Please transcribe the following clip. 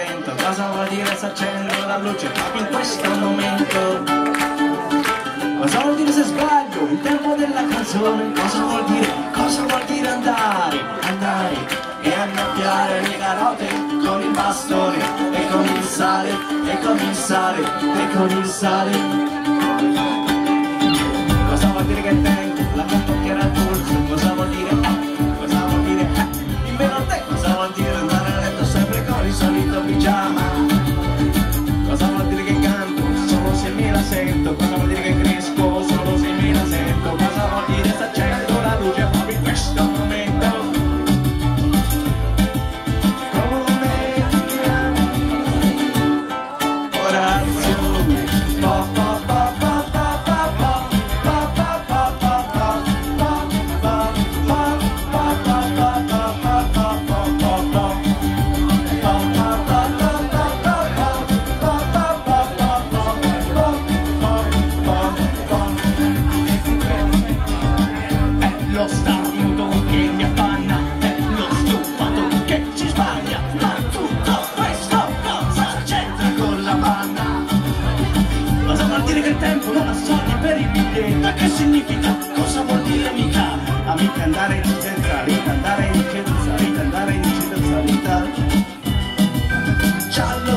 vento. Cosa vuol dire se accendo la luce proprio in questo momento? Cosa vuol dire se sbaglio il tempo della canzone? Cosa vuol dire andare e annaffiare le carote con il bastone e con il sale, e con il sale, e con il sale. Cosa vuol dire che tengo la bocca al polso? Cosa vuol dire? Dimmelo a te, cosa vuol dire andare a letto sempre con il solito pigiama? Cosa vuol dire che canto solo se me la sento? Cosa vuol dire che cresco solo se me la sento? Cosa vuol dire se accendo la luce proprio in questo momento? Lo starnuto che mi appanna, è lo stufato che ci sbaglia, ma tutto questo cosa c'entra con la panna? Cosa vuol dire che il tempo non ha soldi per il biglietto? Che significa? Cosa vuol dire mica? Amica andare in senza vita, andare in senza vita, andare in senza vita. Giallo